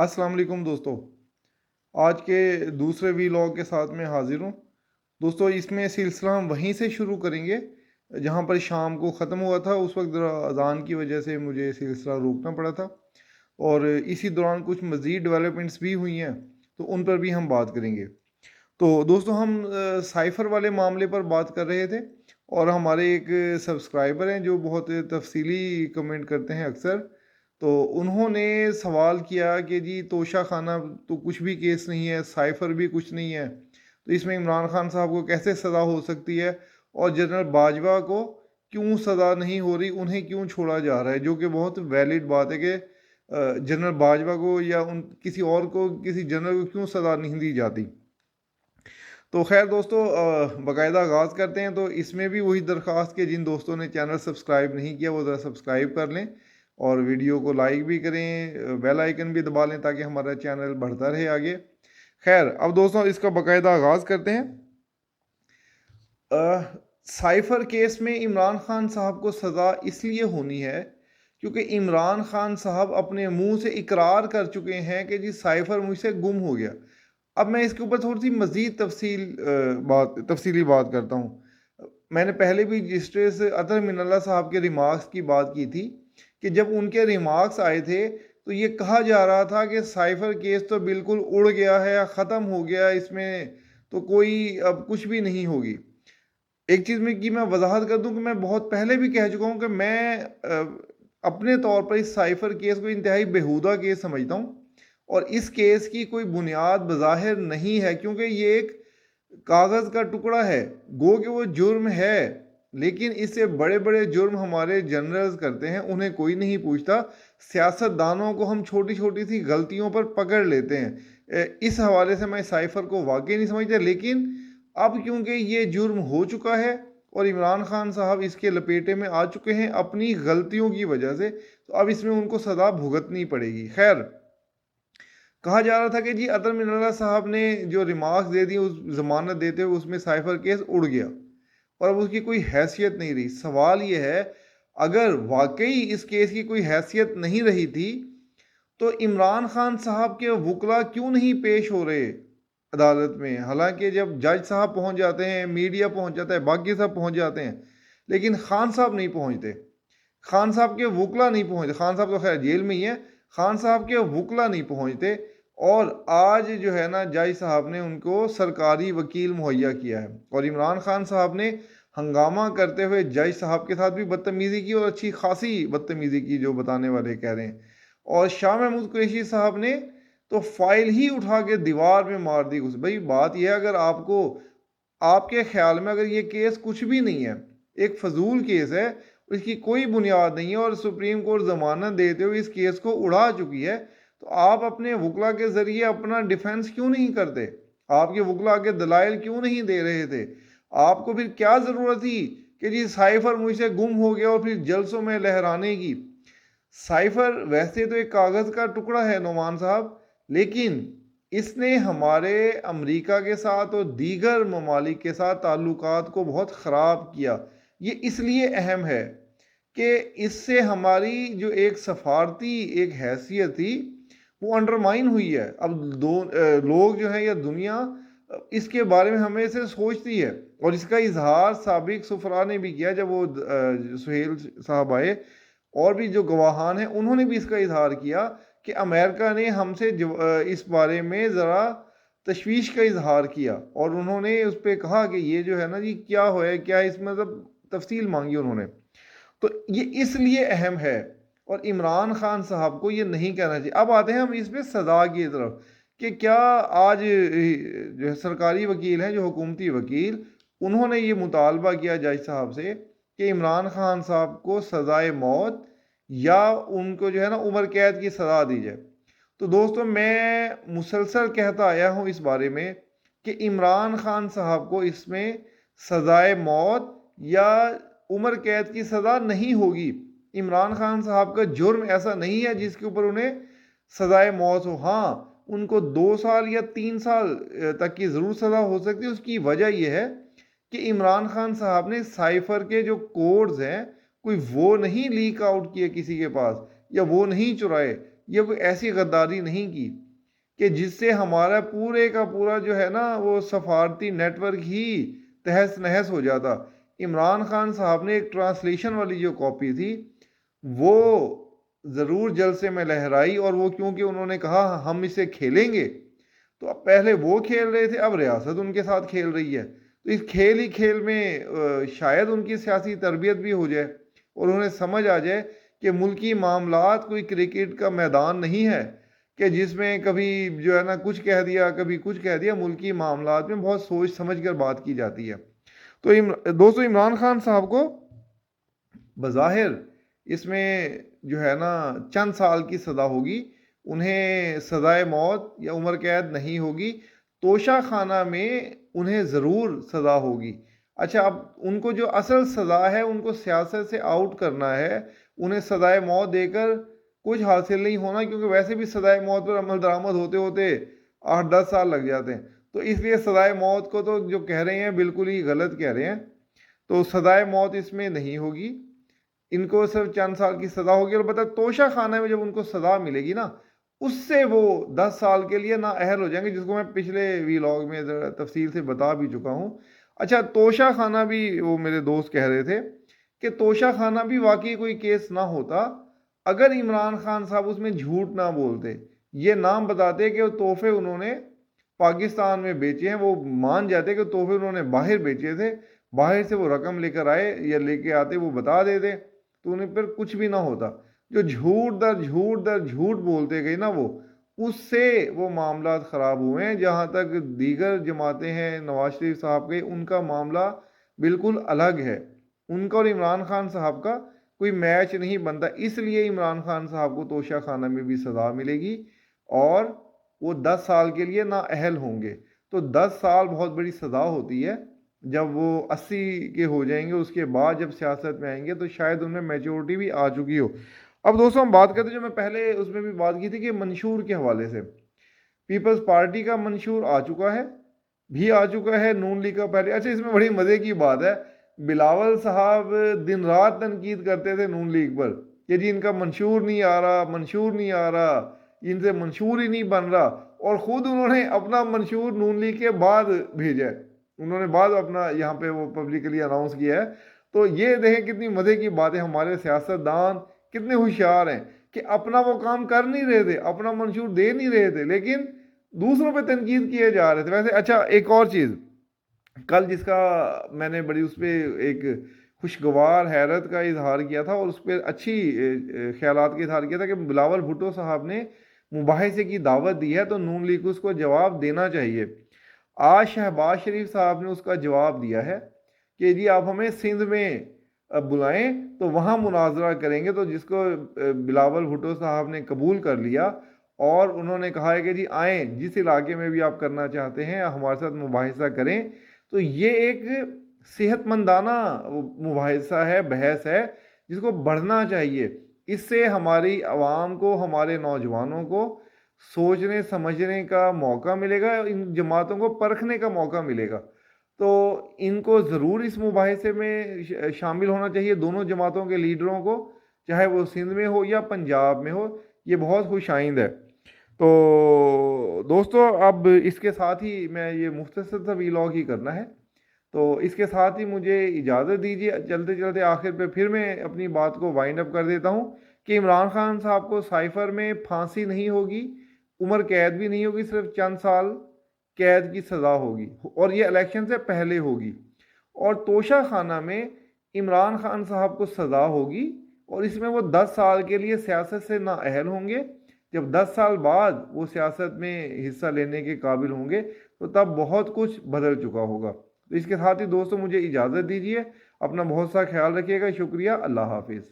अस्सलाम वालेकुम दोस्तों। आज के दूसरे वीलॉग के साथ मैं हाजिर हूँ। दोस्तों इसमें सिलसिला हम वहीं से शुरू करेंगे जहाँ पर शाम को ख़त्म हुआ था। उस वक्त ज़रा अज़ान की वजह से मुझे सिलसिला रोकना पड़ा था और इसी दौरान कुछ मज़ीद डेवलपमेंट्स भी हुई हैं, तो उन पर भी हम बात करेंगे। तो दोस्तों हम साइफ़र वाले मामले पर बात कर रहे थे और हमारे एक सब्सक्राइबर हैं जो बहुत तफसीली कमेंट करते हैं अक्सर। तो उन्होंने सवाल किया कि जी तोशा खाना तो कुछ भी केस नहीं है, साइफ़र भी कुछ नहीं है, तो इसमें इमरान खान साहब को कैसे सज़ा हो सकती है और जनरल बाजवा को क्यों सज़ा नहीं हो रही, उन्हें क्यों छोड़ा जा रहा है? जो कि बहुत वैलिड बात है कि जनरल बाजवा को या उन किसी और को, किसी जनरल को क्यों सज़ा नहीं दी जाती। तो खैर दोस्तों बाकायदा आगाज़ करते हैं। तो इसमें भी वही दरख्वास्त कि जिन दोस्तों ने चैनल सब्सक्राइब नहीं किया वो ज़रा सब्सक्राइब कर लें और वीडियो को लाइक भी करें, बेल आइकन भी दबा लें ताकि हमारा चैनल बढ़ता रहे आगे। खैर अब दोस्तों इसका बाकायदा आगाज़ करते हैं। साइफ़र केस में इमरान खान साहब को सज़ा इसलिए होनी है क्योंकि इमरान खान साहब अपने मुंह से इकरार कर चुके हैं कि जी साइफ़र मुझसे गुम हो गया। अब मैं इसके ऊपर थोड़ी सी मज़ीद तफसीली बात करता हूँ। मैंने पहले भी जिस तरह से अतर मिनल्ला साहब के रिमार्क्स की बात की थी कि जब उनके रिमार्क्स आए थे तो ये कहा जा रहा था कि साइफ़र केस तो बिल्कुल उड़ गया है या ख़त्म हो गया, इसमें तो कोई अब कुछ भी नहीं होगी। एक चीज़ में कि मैं वजाहत कर दूं कि मैं बहुत पहले भी कह चुका हूं कि मैं अपने तौर पर इस साइफ़र केस को इंतहाई बेहुदा केस समझता हूं और इस केस की कोई बुनियाद बज़ाहिर नहीं है क्योंकि ये एक कागज़ का टुकड़ा है। गो कि वो जुर्म है, लेकिन इससे बड़े बड़े जुर्म हमारे जनरल्स करते हैं, उन्हें कोई नहीं पूछता। सियासतदानों को हम छोटी छोटी सी गलतियों पर पकड़ लेते हैं। इस हवाले से मैं साइफ़र को वाकई नहीं समझता, लेकिन अब क्योंकि ये जुर्म हो चुका है और इमरान खान साहब इसके लपेटे में आ चुके हैं अपनी गलतियों की वजह से, तो अब इसमें उनको सज़ा भुगतनी पड़ेगी। खैर, कहा जा रहा था कि जी अतर मिनल्ला साहब ने जो रिमार्क्स दे दी उस ज़मानत देते हुए उसमें साइफ़र केस उड़ गया और अब उसकी कोई हैसियत नहीं रही। सवाल ये है, अगर वाकई इस केस की कोई हैसियत नहीं रही थी तो इमरान खान साहब के वकला क्यों नहीं पेश हो रहे अदालत में? हालांकि जब जज साहब पहुंच जाते हैं, मीडिया पहुंच जाता है, बाकी सब पहुंच जाते हैं, लेकिन खान साहब नहीं पहुंचते। खान साहब के वकला नहीं पहुंचते। खान साहब तो खैर जेल में ही है, खान साहब के वकला नहीं पहुंचते। और आज जो है ना, जज साहब ने उनको सरकारी वकील मुहैया किया है और इमरान खान साहब ने हंगामा करते हुए जज साहब के साथ भी बदतमीज़ी की और अच्छी खासी बदतमीज़ी की, जो बताने वाले कह रहे हैं। और शाह महमूद कुरैशी साहब ने तो फाइल ही उठा के दीवार में मार दी उस। भाई बात यह है, अगर आपको, आपके ख्याल में अगर ये केस कुछ भी नहीं है, एक फजूल केस है, इसकी कोई बुनियाद नहीं है और सुप्रीम कोर्ट ज़मानत देते हुए इस केस को उड़ा चुकी है, तो आप अपने वकला के ज़रिए अपना डिफेंस क्यों नहीं करते? आपके वकला के दलाइल क्यों नहीं दे रहे थे? आपको फिर क्या ज़रूरत थी कि जी साइफ़र मुझसे गुम हो गया और फिर जलसों में लहराने की? साइफ़र वैसे तो एक कागज़ का टुकड़ा है नोमान साहब, लेकिन इसने हमारे अमेरिका के साथ और दीगर ममालिक के साथ ताल्लुकात को बहुत ख़राब किया। ये इसलिए अहम है कि इससे हमारी जो एक सफारती एक हैसियत थी वो अंडरमाइन हुई है। अब लोग जो है या दुनिया इसके बारे में हमें से सोचती है और इसका इजहार साबिक सफरा ने भी किया। जब वो सुहेल साहब आए और भी जो गवाहान हैं उन्होंने भी इसका इजहार किया कि अमेरिका ने हमसे इस बारे में ज़रा तशवीश का इजहार किया और उन्होंने उस पर कहा कि ये जो है ना जी क्या हो है, क्या इसमें मतलब तफसील मांगी उन्होंने। तो ये इसलिए अहम है और इमरान खान साहब को ये नहीं कहना चाहिए। अब आते हैं हम इस पे सज़ा की तरफ कि क्या आज जो है सरकारी वकील हैं, जो हुकूमती वकील, उन्होंने ये मुतालबा किया जज साहब से कि इमरान खान साहब को सज़ाए मौत या उनको जो है ना उम्र कैद की सज़ा दी जाए। तो दोस्तों मैं मुसलसल कहता आया हूँ इस बारे में कि इमरान खान साहब को इसमें सज़ाए मौत या उम्र कैद की सज़ा नहीं होगी। इमरान खान साहब का जुर्म ऐसा नहीं है जिसके ऊपर उन्हें सज़ाए मौत हो। हाँ, उनको 2 साल या 3 साल तक की ज़रूर सज़ा हो सकती है। उसकी वजह यह है कि इमरान खान साहब ने साइफ़र के जो कोड्स हैं कोई वो नहीं लीक आउट किए किसी के पास, या वो नहीं चुराए। یہ کوئی ایسی غداری نہیں کی کہ جس سے ہمارا پورے کا پورا جو ہے نا وہ سفارتی نیٹ ورک ہی تہس نہس ہو جاتا۔ عمران خان صاحب نے ایک ٹرانسلیشن والی جو کاپی تھی وہ ضرور جلسے میں لہرائی، اور وہ کیونکہ انہوں نے کہا ہم اسے کھیلیں گے، تو اب پہلے وہ کھیل رہے تھے، اب ریاست ان کے ساتھ کھیل رہی ہے، تو اس کھیل ہی کھیل میں شاید ان کی سیاسی تربیت بھی ہو جائے اور انہیں سمجھ آ جائے کہ ملکی معاملات کوئی کرکٹ کا میدان نہیں ہے کہ جس میں کبھی جو ہے نا کچھ کہہ دیا کبھی کچھ کہہ دیا۔ ملکی معاملات میں بہت سوچ سمجھ کر بات کی جاتی ہے۔ تو دوستو عمران خان صاحب کو بظاہر اس میں جو ہے نا چند سال کی سزا ہوگی، انہیں سزائے موت یا عمر قید نہیں ہوگی، توشہ خانہ میں انہیں ضرور سزا ہوگی۔ اچھا، اب ان کو جو اصل سزا ہے ان کو سیاست سے آؤٹ کرنا ہے، انہیں سزائے موت دے کر کچھ حاصل نہیں ہونا، کیونکہ ویسے بھی سزائے موت پر عمل درآمد ہوتے ہوتے 8-10 سال لگ جاتے ہیں، تو اس لیے سزائے موت کو تو جو کہہ رہے ہیں بالکل ہی غلط کہہ رہے ہیں۔ تو سزائے موت اس میں نہیں ہوگی، ان کو صرف چند سال کی سزا ہوگی۔ البتہ توشہ خانہ میں جب ان کو سزا ملے گی نا، اس سے وہ 10 سال کے لیے نااہل ہو جائیں گے، جس کو میں پچھلے ویلاگ میں تفصیل سے بتا بھی چکا ہوں۔ اچھا، توشہ خانہ بھی وہ میرے دوست کہہ رہے تھے کہ توشہ خانہ بھی واقعی کوئی کیس نہ ہوتا اگر عمران خان صاحب اس میں جھوٹ نہ بولتے، یہ نام بتاتے کہ وہ تحفے انہوں نے پاکستان میں بیچے ہیں، وہ مان جاتے کہ تحفے انہوں نے باہر بیچے تھے، باہر سے وہ رقم لے کر آئے یا لے کے آتے، وہ بتا دیتے تو انہیں پھر کچھ بھی نہ ہوتا۔ جو جھوٹ در جھوٹ در جھوٹ بولتے گئے نا وہ، اس سے وہ معاملات خراب ہوئے ہیں۔ جہاں تک دیگر جماعتیں ہیں نواز شریف صاحب کے، ان کا معاملہ بالکل الگ ہے، ان کا اور عمران خان صاحب کا کوئی میچ نہیں بنتا، اس لیے عمران خان صاحب کو توشہ خانہ میں بھی سزا ملے گی اور وہ 10 سال کے لیے نااہل ہوں گے۔ تو 10 سال بہت بڑی سزا ہوتی ہے، جب وہ 80 کے ہو جائیں گے اس کے بعد جب سیاست میں آئیں گے تو شاید ان میں میچورٹی بھی آ چکی ہو۔ اب دوستوں ہم بات کرتے ہیں، جو میں پہلے اس میں بھی بات کی تھی کہ منشور کے حوالے سے پیپلز پارٹی کا منشور آ چکا ہے نون لیگ کا پہلے۔ اچھا، اس میں بڑی مزے کی بات ہے، بلاول صاحب دن رات تنقید کرتے تھے نون لیگ پر کہ جی ان کا منشور نہیں آ رہا، ان سے منشور ہی نہیں بن رہا، اور خود انہوں نے اپنا منشور نون لیگ کے بعد بھیجا ہے، انہوں نے بعد اپنا یہاں پہ وہ پبلکلی اناؤنس کیا ہے۔ تو یہ دیکھیں کتنی مزے کی بات ہے، ہمارے سیاستدان کتنے ہوشیار ہیں کہ اپنا وہ کام کر نہیں رہے تھے، اپنا منشور دے نہیں رہے تھے، لیکن دوسروں پہ تنقید کیے جا رہے تھے۔ ویسے اچھا، ایک اور چیز کل جس کا میں نے بڑی اس پہ ایک خوشگوار حیرت کا اظہار کیا تھا اور اس پہ اچھی خیالات کا اظہار کیا تھا کہ بلاول بھٹو صاحب نے مباحثے کی دعوت دی ہے تو نون لیگ کو اس کو جواب دینا چاہیے۔ آج شہباز شریف صاحب نے اس کا جواب دیا ہے کہ جی آپ ہمیں سندھ میں بلائیں تو وہاں مناظرہ کریں گے، تو جس کو بلاول بھٹو صاحب نے قبول کر لیا اور انہوں نے کہا ہے کہ جی آئیں، جس علاقے میں بھی آپ کرنا چاہتے ہیں ہمارے ساتھ مباحثہ کریں۔ تو یہ ایک صحت مندانہ مباحثہ ہے، بحث ہے، جس کو بڑھنا چاہیے۔ اس سے ہماری عوام کو، ہمارے نوجوانوں کو سوچنے سمجھنے کا موقع ملے گا، ان جماعتوں کو پرکھنے کا موقع ملے گا۔ تو ان کو ضرور اس مباحثے میں شامل ہونا چاہیے، دونوں جماعتوں کے لیڈروں کو، چاہے وہ سندھ میں ہو یا پنجاب میں ہو، یہ بہت خوش آئند ہے۔ تو دوستو اب اس کے ساتھ ہی میں یہ مختصر سا ویلاگ ہی کرنا ہے، تو اس کے ساتھ ہی مجھے اجازت دیجیے، چلتے چلتے آخر پہ پھر میں اپنی بات کو وائنڈ اپ کر دیتا ہوں کہ عمران خان صاحب کو سائفر میں پھانسی نہیں ہوگی، عمر قید بھی نہیں ہوگی، صرف چند سال قید کی سزا ہوگی اور یہ الیکشن سے پہلے ہوگی، اور توشہ خانہ میں عمران خان صاحب کو سزا ہوگی اور اس میں وہ 10 سال کے لیے سیاست سے نااہل ہوں گے۔ جب 10 سال بعد وہ سیاست میں حصہ لینے کے قابل ہوں گے تو تب بہت کچھ بدل چکا ہوگا۔ تو اس کے ساتھ ہی دوستوں مجھے اجازت دیجیے، اپنا بہت سا خیال رکھیے گا، شکریہ، اللہ حافظ۔